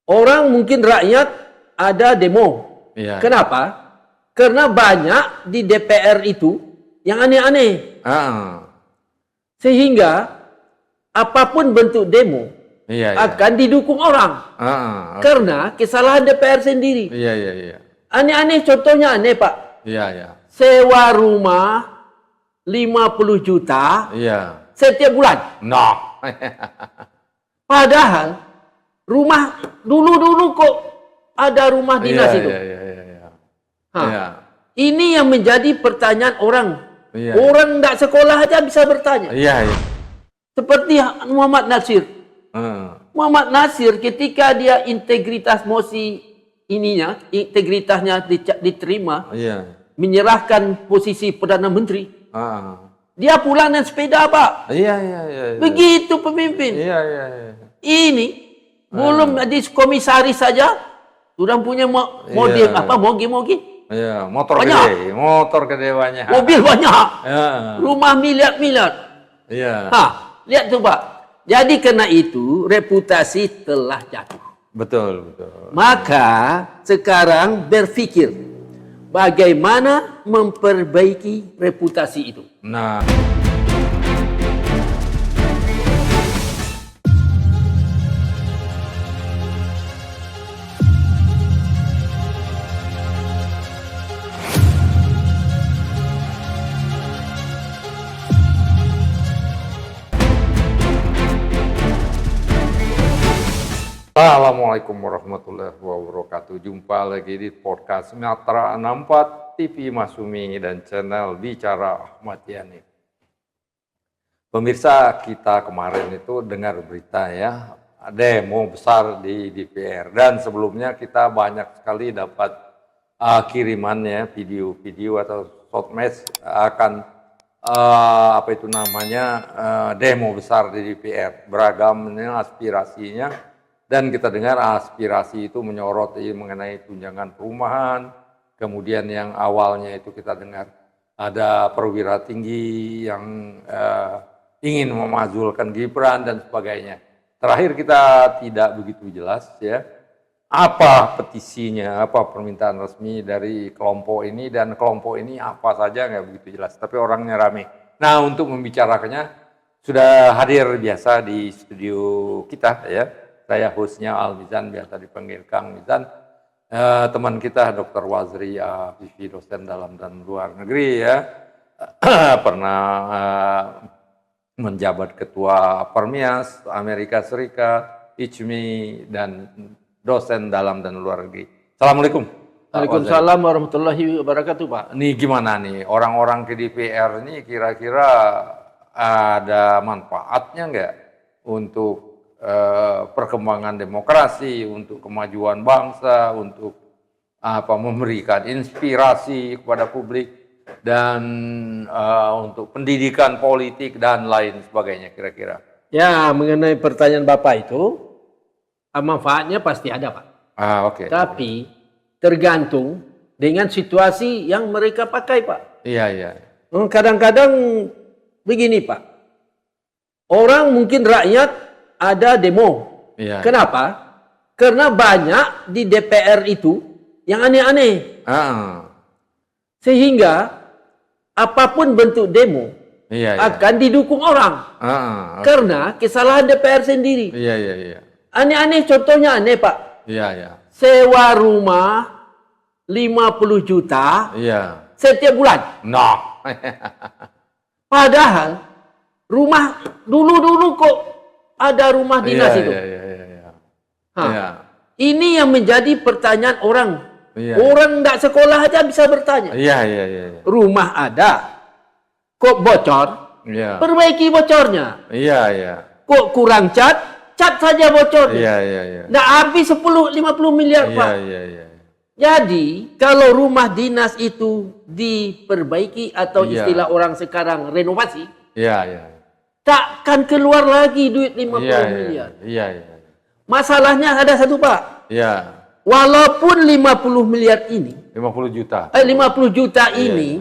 Orang mungkin rakyat ada demo. Iya. Kenapa? Karena banyak di DPR itu yang aneh-aneh. Sehingga apapun bentuk demo akan didukung orang. Karena kesalahan DPR sendiri. Iya. Aneh-aneh, contohnya aneh Pak. Iya. Sewa rumah 50 juta setiap bulan. No. Padahal rumah dulu kok ada rumah dinas itu. Iya. Ini yang menjadi pertanyaan orang. Iya. Orang tidak sekolah aja bisa bertanya. Iya. Seperti Muhammad Nasir. Muhammad Nasir ketika dia integritas mosi integritasnya diterima, menyerahkan posisi Perdana Menteri. Dia pulang dengan sepeda, Pak. Iya. Begitu pemimpin. Iya. Ini belum di komisaris saja sudah punya model mogi. Iya, motor gede banyak. Mobil banyak. Rumah miliar-miliar. Iya. Lihat coba. Jadi karena itu reputasi telah jatuh. Betul. Maka sekarang berpikir bagaimana memperbaiki reputasi itu. Nah. Assalamualaikum warahmatullahi wabarakatuh. Jumpa lagi di podcast Matra 64 TV Masumi dan channel Bicara Ahmad Yani. Pemirsa, kita kemarin itu dengar berita ya, demo besar di DPR, dan sebelumnya kita banyak sekali dapat kirimannya video-video atau short message akan demo besar di DPR, beragamnya aspirasinya. Dan kita dengar aspirasi itu menyoroti mengenai tunjangan perumahan, kemudian yang awalnya itu kita dengar ada perwira tinggi yang ingin memajulkan Gibran dan sebagainya. Terakhir kita tidak begitu jelas ya, apa petisinya, apa permintaan resmi dari kelompok ini, dan kelompok ini apa saja nggak begitu jelas, tapi orangnya rame. Nah, untuk membicarakannya sudah hadir biasa di studio kita ya. Saya hostnya Al Mizan, biasa dipanggil Kang Mizan. Teman kita Dr. Wazri Afifi, dosen dalam dan luar negeri ya. Pernah menjabat ketua Permias Amerika Serikat, ICMI, dan dosen dalam dan luar negeri. Assalamualaikum. Waalaikumsalam warahmatullahi wabarakatuh, Pak. Ini gimana nih orang-orang ke DPR ini kira-kira ada manfaatnya nggak untuk perkembangan demokrasi, untuk kemajuan bangsa, untuk memberikan inspirasi kepada publik, dan untuk pendidikan politik dan lain sebagainya kira-kira? Ya, mengenai pertanyaan Bapak itu, manfaatnya pasti ada, Pak. Oke. Tapi tergantung dengan situasi yang mereka pakai, Pak. Iya. Kadang-kadang begini, Pak. Orang mungkin rakyat ada demo. Kenapa? Karena banyak di DPR itu yang aneh-aneh. Sehingga apapun bentuk demo akan didukung orang. Karena kesalahan DPR sendiri. Iya. Aneh-aneh, contohnya aneh, Pak. Iya. Sewa rumah 50 juta setiap bulan. No. Padahal rumah dulu kok ada rumah dinas itu. Ini yang menjadi pertanyaan orang. Orang tidak sekolah aja bisa bertanya. Iya. Rumah ada, kok bocor? Perbaiki bocornya. Iya. Kok kurang cat saja bocornya. Iya. Nggak habis 10-50 miliar, Pak. Iya. Jadi kalau rumah dinas itu diperbaiki atau istilah orang sekarang renovasi, takkan keluar lagi duit 50 miliar. Iya. Masalahnya ada satu, Pak. Walaupun 50 miliar ini, 50 juta. 50 juta ini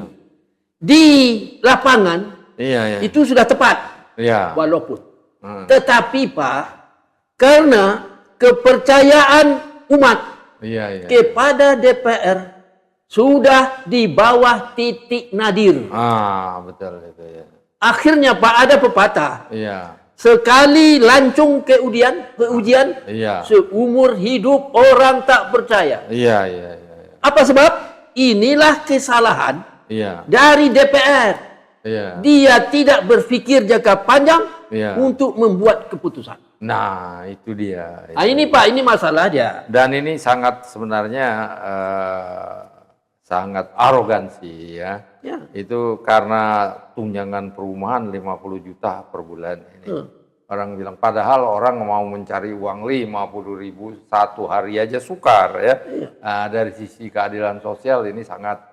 di lapangan itu sudah tepat. Walaupun. Tetapi, Pak, karena kepercayaan umat kepada DPR sudah di bawah titik nadir. Betul itu ya. Akhirnya Pak, ada pepatah. Sekali lancung ke ujian, seumur hidup orang tak percaya. Apa sebab? Inilah kesalahan dari DPR. Dia tidak berpikir jangka panjang untuk membuat keputusan. Nah, itu dia. Ini Pak, ini masalah dia. Dan ini sangat sebenarnya sangat arogansi ya. Itu karena tunjangan perumahan 50 juta per bulan ini. Orang bilang, padahal orang mau mencari uang 50.000 satu hari aja sukar ya. Dari sisi keadilan sosial ini sangat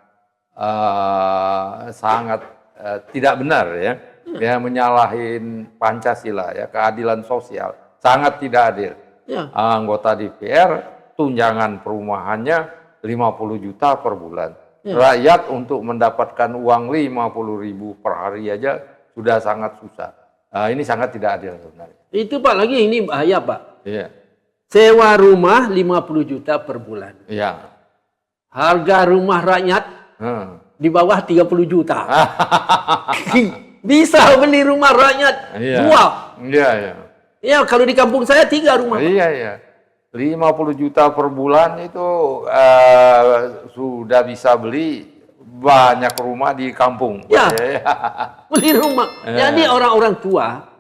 tidak benar ya. Ya, menyalahin Pancasila ya, keadilan sosial sangat tidak adil. Anggota DPR tunjangan perumahannya 50 juta per bulan. Rakyat untuk mendapatkan uang 50.000 per hari aja sudah sangat susah. Ini sangat tidak adil sebenarnya. Itu Pak, lagi ini bahaya Pak. Sewa rumah 50 juta per bulan. Harga rumah rakyat di bawah 30 juta. Bisa beli rumah rakyat 2. Ya, kalau di kampung saya 3 rumah. 50 juta per bulan itu sudah bisa beli banyak rumah di kampung. Beli rumah. Jadi orang-orang tua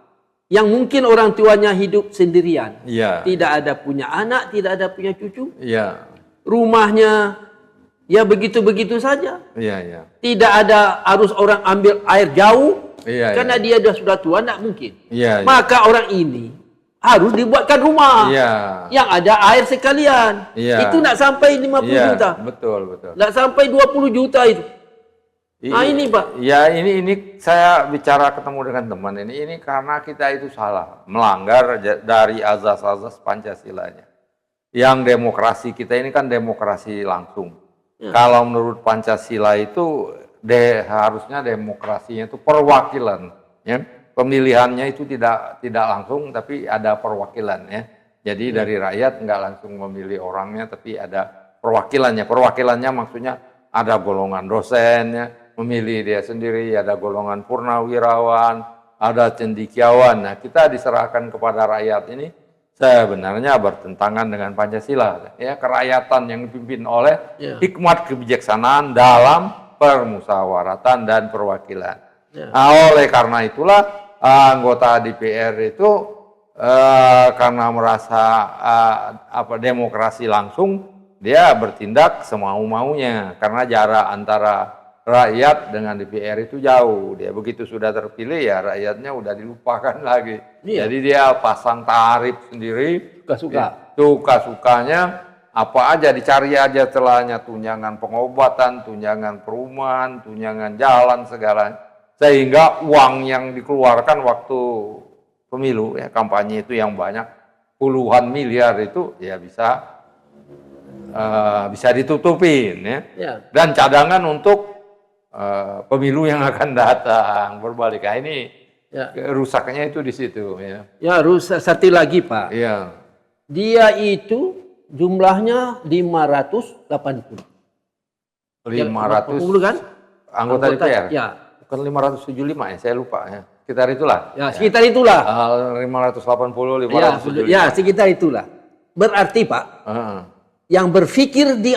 yang mungkin orang tuanya hidup sendirian, tidak ada punya anak, tidak ada punya cucu, rumahnya ya begitu-begitu saja. Tidak ada harus orang ambil air jauh, karena dia sudah tua, tidak mungkin. Maka orang ini harus dibuatkan rumah yang ada air sekalian. Itu nak sampai 50 juta. Betul. Nak sampai 20 juta itu. Ini Pak. Ini saya bicara ketemu dengan teman ini karena kita itu salah, melanggar dari azas-azas Pancasilanya. Yang demokrasi kita ini kan demokrasi langsung. Kalau menurut Pancasila itu harusnya demokrasinya itu perwakilan, ya. Pemilihannya itu tidak langsung, tapi ada perwakilan ya. Jadi dari rakyat nggak langsung memilih orangnya, tapi ada perwakilannya. Perwakilannya maksudnya ada golongan dosen ya, memilih dia sendiri, ada golongan purnawirawan, ada cendekiawan. Nah, kita diserahkan kepada rakyat ini sebenarnya bertentangan dengan Pancasila ya. Kerakyatan yang dipimpin oleh hikmat kebijaksanaan dalam permusyawaratan dan perwakilan. Oleh karena itulah anggota DPR itu karena merasa demokrasi langsung, dia bertindak semau-maunya karena jarak antara rakyat dengan DPR itu jauh. Dia begitu sudah terpilih ya rakyatnya udah dilupakan lagi. Jadi dia pasang tarif sendiri, suka-sukanya, apa aja dicari aja celahnya, tunjangan pengobatan, tunjangan perumahan, tunjangan jalan segala. Sehingga uang yang dikeluarkan waktu pemilu ya kampanye itu yang banyak puluhan miliar itu ya bisa ditutupin ya. Dan cadangan untuk pemilu yang akan datang berbalik. Ini rusaknya itu di situ ya. Rusak satu lagi Pak. Dia itu jumlahnya 580. 500 kan? Anggota DPR. Bukan 575 ya, saya lupa ya. Sekitar itulah. Sekitar itulah. 580, 575. Sekitar itulah. Berarti Pak, yang berpikir di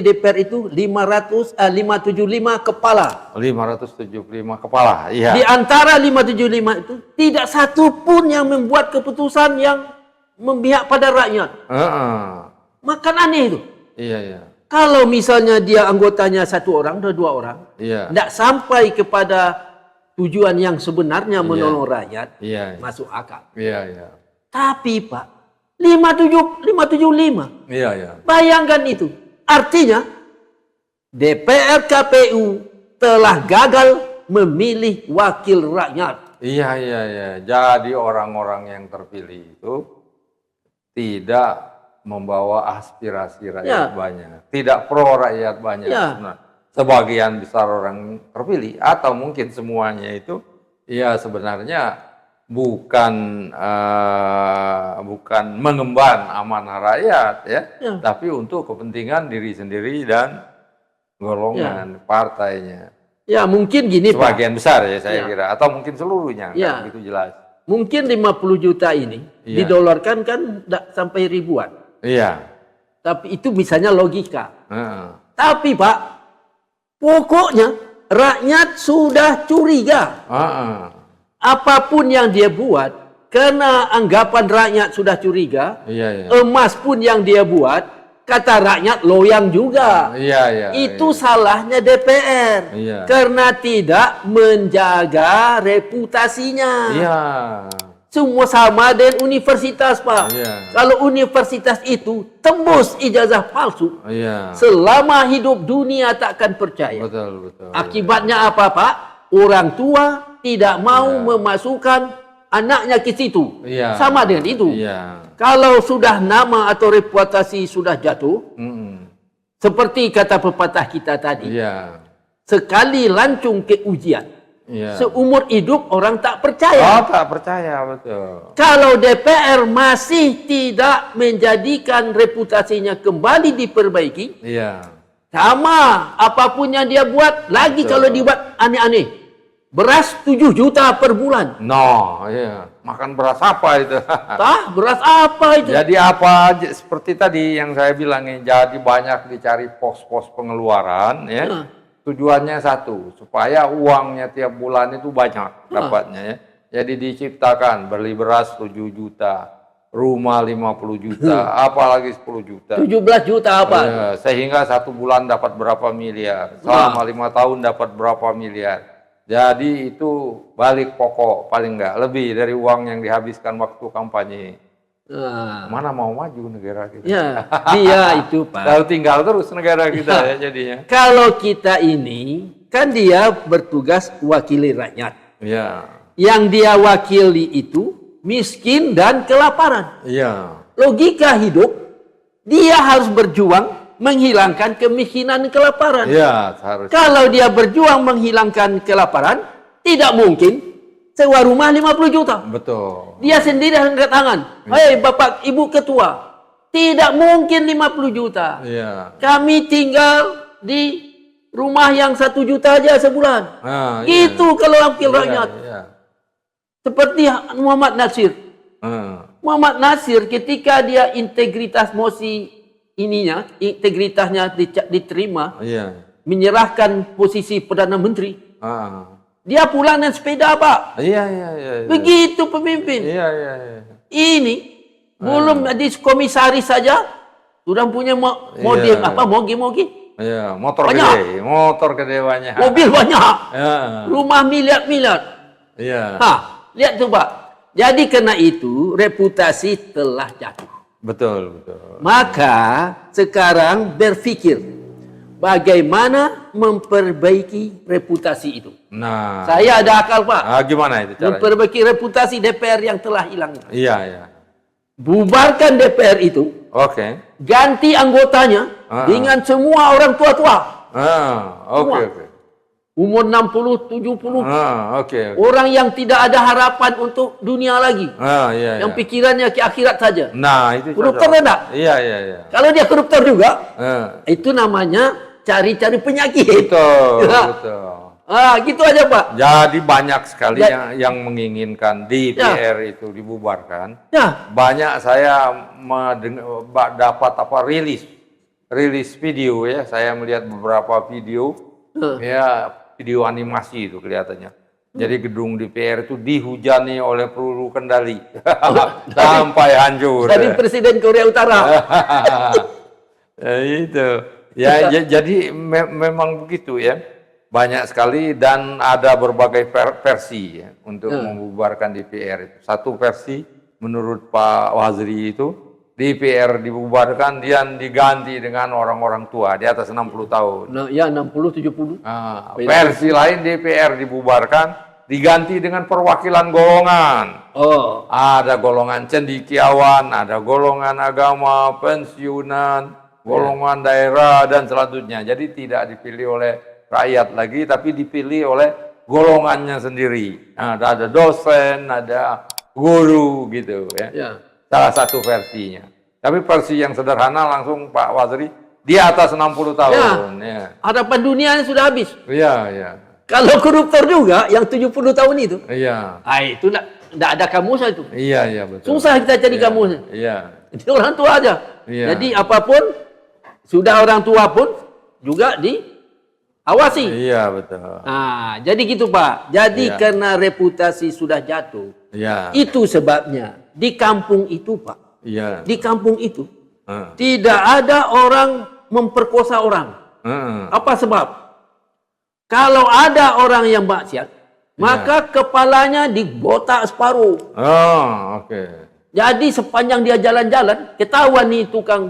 DPR itu 575 kepala. 575 kepala, iya. Di antara 575 itu tidak satu pun yang membuat keputusan yang memihak pada rakyat. Makan aneh itu. Iya. Kalau misalnya dia anggotanya 1 orang atau 2 orang, tidak sampai kepada tujuan yang sebenarnya menolong rakyat, masuk akal. Tapi Pak, 575. Bayangkan itu. Artinya, DPR KPU telah gagal memilih wakil rakyat. Iya. Jadi orang-orang yang terpilih itu tidak membawa aspirasi rakyat banyak, tidak pro rakyat banyak. Sebagian besar orang terpilih atau mungkin semuanya itu ya sebenarnya bukan bukan mengemban amanah rakyat ya, tapi untuk kepentingan diri sendiri dan golongan partainya. Ya mungkin gini sebagian Pak. Besar ya saya kira, atau mungkin seluruhnya, kan begitu jelas. Mungkin 50 juta ini didolarkan kan sampai ribuan. Iya. Tapi itu misalnya logika. Tapi Pak, pokoknya rakyat sudah curiga. Apapun yang dia buat, karena anggapan rakyat sudah curiga, emas pun yang dia buat, kata rakyat loyang juga. Itu salahnya DPR. Karena tidak menjaga reputasinya. Semua sama dengan universitas, Pak. Kalau universitas itu tembus ijazah palsu, selama hidup dunia takkan percaya. Akibatnya apa, Pak? Orang tua tidak mau memasukkan anaknya ke situ. Sama dengan itu. Kalau sudah nama atau reputasi sudah jatuh, seperti kata pepatah kita tadi, sekali lancung ke ujian, seumur hidup orang tak percaya. Tak percaya, betul. Kalau DPR masih tidak menjadikan reputasinya kembali diperbaiki, sama apapun yang dia buat, lagi kalau dibuat aneh-aneh. Beras 7 juta per bulan. Makan beras apa itu? Beras apa itu? Jadi apa, seperti tadi yang saya bilang, jadi banyak dicari pos-pos pengeluaran, ya. Tujuannya satu, supaya uangnya tiap bulan itu banyak dapatnya, ya. Jadi diciptakan beli beras 7 juta, rumah 50 juta, apalagi 10 juta. 17 juta apa? Sehingga 1 bulan dapat berapa miliar, selama 5 tahun dapat berapa miliar. Jadi itu balik pokok paling enggak lebih dari uang yang dihabiskan waktu kampanye. Mana mau maju negara kita? Dia itu Pak. Lalu tinggal terus negara kita ya jadinya. Kalau kita ini kan dia bertugas wakili rakyat. Yang dia wakili itu miskin dan kelaparan. Logika hidup, dia harus berjuang menghilangkan kemiskinan dan kelaparan. Kalau dia berjuang menghilangkan kelaparan, tidak mungkin sewa rumah 50 juta. Betul. Dia sendiri angkat tangan. Hei Bapak Ibu Ketua, tidak mungkin 50 juta. Kami tinggal di rumah yang 1 juta aja sebulan. Gitu kalau wakil rakyat. Seperti Muhammad Nasir. Muhammad Nasir ketika dia integritas mosi integritasnya diterima, menyerahkan posisi Perdana Menteri, dia pulang dengan sepeda, Pak. Begitu pemimpin. Ini belum di komisaris saja sudah punya mobil mogi. Motor gede, motor gede banyak. Mobil banyak. Rumah miliar-miliar. Lihat tuh, Pak. Jadi karena itu reputasi telah jatuh. Betul. Maka sekarang berpikir bagaimana memperbaiki reputasi itu. Saya ada akal, Pak. Gimana itu caranya? Memperbaiki reputasi DPR yang telah hilang. Bubarkan DPR itu. Ganti anggotanya dengan semua orang tua-tua. Umur 60, 70. Orang yang tidak ada harapan untuk dunia lagi. Yang pikirannya ke akhirat saja. Itu koruptor enggak? Kalau dia koruptor juga, itu namanya cari-cari penyakit. Betul. Gitu aja, Pak. Jadi banyak sekali yang menginginkan DPR itu dibubarkan. Banyak saya dapat rilis video ya. Saya melihat beberapa video. Video animasi itu kelihatannya. Jadi gedung DPR itu dihujani oleh peluru kendali sampai hancur. Dari Presiden Korea Utara. Jadi memang begitu ya. Banyak sekali dan ada berbagai versi ya untuk membubarkan DPR itu. Satu versi menurut Pak Waziri itu DPR dibubarkan dan diganti dengan orang-orang tua di atas 60 tahun. 60, 70. Versi lain DPR dibubarkan diganti dengan perwakilan golongan. Ada golongan cendekiawan, ada golongan agama, pensiunan, golongan daerah dan selanjutnya. Jadi tidak dipilih oleh rakyat lagi, tapi dipilih oleh golongannya sendiri. Nah, ada dosen, ada guru gitu ya. Ya. Salah satu versinya. Tapi versi yang sederhana langsung Pak Waziri di atas 60 tahun. Ya. Harapan dunianya sudah habis. Iya, iya. Kalau koruptor juga yang 70 tahun itu. Iya. Itu enggak ada kamusnya itu. Iya, iya betul. Susah kita cari kamusnya. Iya. Jadi orang tua aja. Iya. Jadi apapun sudah orang tua pun juga diawasi. Iya, betul. Nah, jadi gitu Pak. Jadi karena reputasi sudah jatuh. Iya. Itu sebabnya di kampung itu Pak. Iya. Di kampung itu tidak ada orang memperkosa orang. Apa sebab? Kalau ada orang yang maksiat, maka kepalanya dibotak separuh. Oh, oke. Jadi sepanjang dia jalan-jalan, ketahuan nih tukang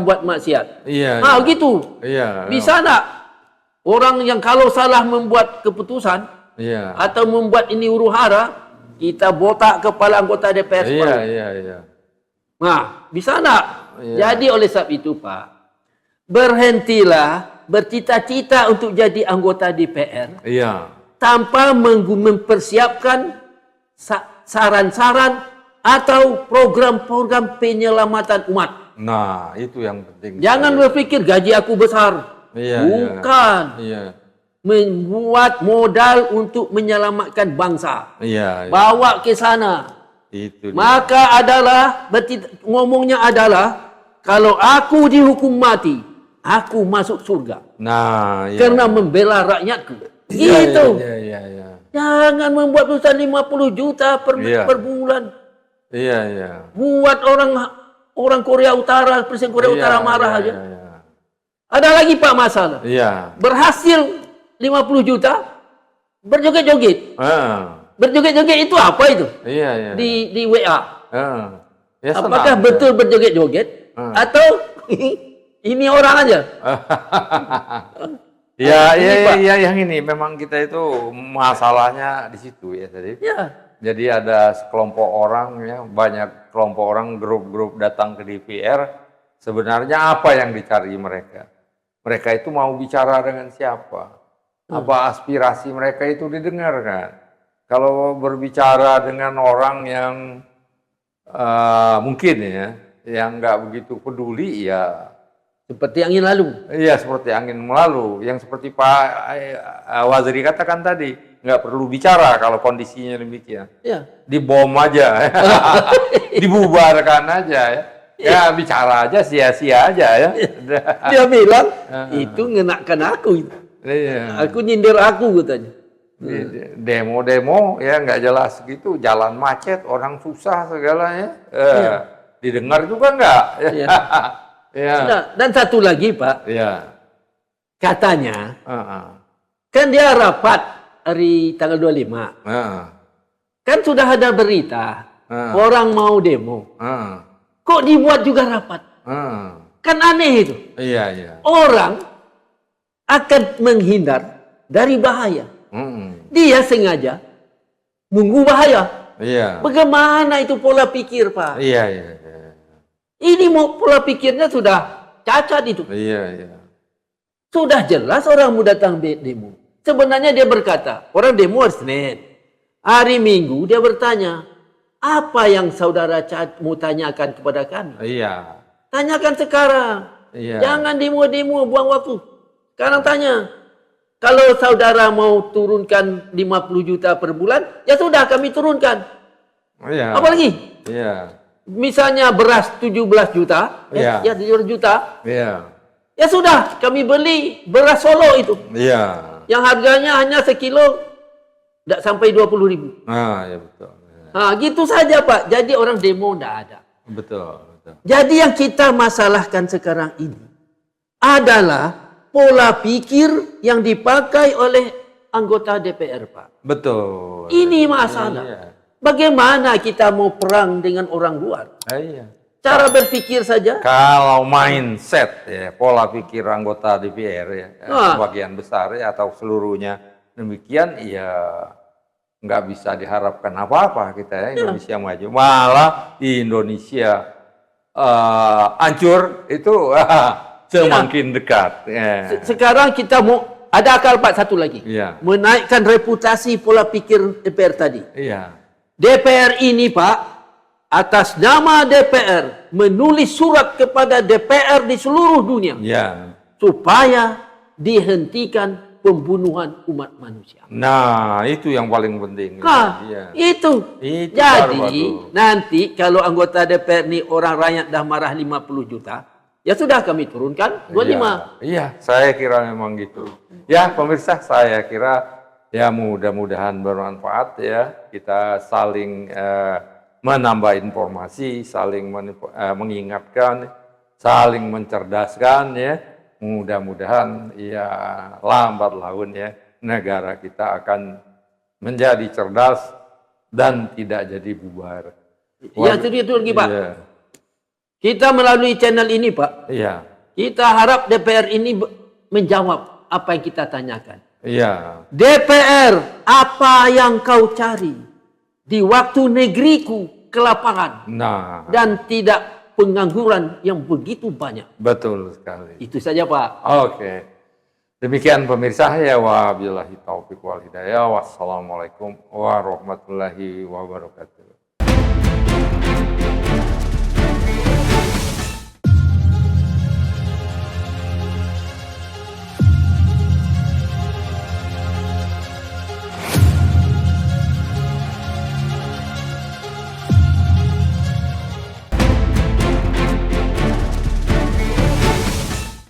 buat maksiat. Iya. Ah, gitu. Iya. Bisa enggak orang yang kalau salah membuat keputusan atau membuat ini huru-hara, kita botak kepala anggota DPR separuh. Iya. Nah, bisa enggak? Jadi oleh sebab itu Pak, berhentilah bercita-cita untuk jadi anggota DPR. Tanpa mempersiapkan saran-saran atau program-program penyelamatan umat. Nah, itu yang penting. Jangan berpikir gaji aku besar. Bukan. Membuat modal untuk menyelamatkan bangsa. Bawa ke sana. Itu maka adalah ngomongnya adalah kalau aku dihukum mati, aku masuk surga. Nah, karena membela rakyatku. Itu. Jangan membuat urusan 50 juta per bulan. Buat orang Korea Utara, Presiden Korea Utara marah aja. Ada lagi Pak masalah. Berhasil 50 juta berjoget-joget. Berjoget-joget itu apa itu? Di WA. Apakah betul berjoget-joget atau ini orang aja? Yang ini memang kita itu masalahnya di situ ya tadi. Jadi ada sekelompok orang ya, banyak kelompok orang, grup-grup datang ke DPR. Sebenarnya apa yang dicari mereka? Mereka itu mau bicara dengan siapa? Apa aspirasi mereka itu didengarkan? Kalau berbicara dengan orang yang mungkin ya, yang nggak begitu peduli ya. Seperti angin lalu. Iya, seperti angin lalu. Yang seperti Pak Waziri katakan tadi, nggak perlu bicara kalau kondisinya demikian. Dibom aja, dibubarkan aja ya. Ya bicara aja, sia-sia aja ya. Dia bilang itu ngenakan aku. Aku nyindir aku katanya. Demo-demo ya nggak jelas gitu, jalan macet, orang susah segalanya. Didengar juga nggak? Dan satu lagi Pak, katanya kan dia rapat hari tanggal 25, kan sudah ada berita orang mau demo, kok dibuat juga rapat, kan aneh itu. Orang akan menghindar dari bahaya, dia sengaja menunggu bahaya. Bagaimana itu pola pikir Pak? Ini mau pola pikirnya sudah cacat itu. Sudah jelas orang mau datang demo. Sebenarnya dia berkata, orang demo hari Senin. Hari Minggu dia bertanya, apa yang saudara mau tanyakan kepada kami? Tanyakan sekarang. Jangan demo-demo buang waktu. Sekarang tanya. Kalau saudara mau turunkan 50 juta per bulan, ya sudah kami turunkan. Apa lagi? Misalnya beras 17 juta, 17 juta. Ya sudah, kami beli beras Solo itu. Yang harganya hanya sekilo tidak sampai 20.000. Betul. Gitu saja Pak. Jadi orang demo tidak ada. Betul. Jadi yang kita masalahkan sekarang ini adalah pola pikir yang dipakai oleh anggota DPR Pak. Betul. Ini masalah. Bagaimana kita mau perang dengan orang luar? Cara berpikir saja. Kalau mindset ya, pola pikir anggota DPR ya, sebagian besar ya atau seluruhnya demikian, ya nggak bisa diharapkan apa-apa kita ya Indonesia maju. Malah di Indonesia hancur itu semakin dekat. Sekarang kita mau ada akal Pak satu lagi. Iya. Menaikkan reputasi pola pikir DPR tadi. Iya. DPR ini Pak, atas nama DPR menulis surat kepada DPR di seluruh dunia. Iya. Supaya dihentikan pembunuhan umat manusia. Nah, itu yang paling penting. Nah, iya. itu. Jadi, nanti kalau anggota DPR ini orang rakyat dah marah 50 juta, ya sudah kami turunkan 25. Iya, saya kira memang gitu. Ya, pemirsa, saya kira ya mudah-mudahan bermanfaat ya. Kita saling menambah informasi, saling mengingatkan, saling mencerdaskan ya. Mudah-mudahan ya lambat laun ya negara kita akan menjadi cerdas dan tidak jadi bubar. Ya, itu lagi Pak. Iya. Kita melalui channel ini Pak, Iya. kita harap DPR ini menjawab apa yang kita tanyakan. Iya. DPR, apa yang kau cari di waktu negeriku kelaparan dan tidak pengangguran yang begitu banyak? Betul sekali. Itu saja Pak. Oke. Demikian pemirsa ya, wabillahi taufiq wal hidayah. Wassalamualaikum warahmatullahi wabarakatuh.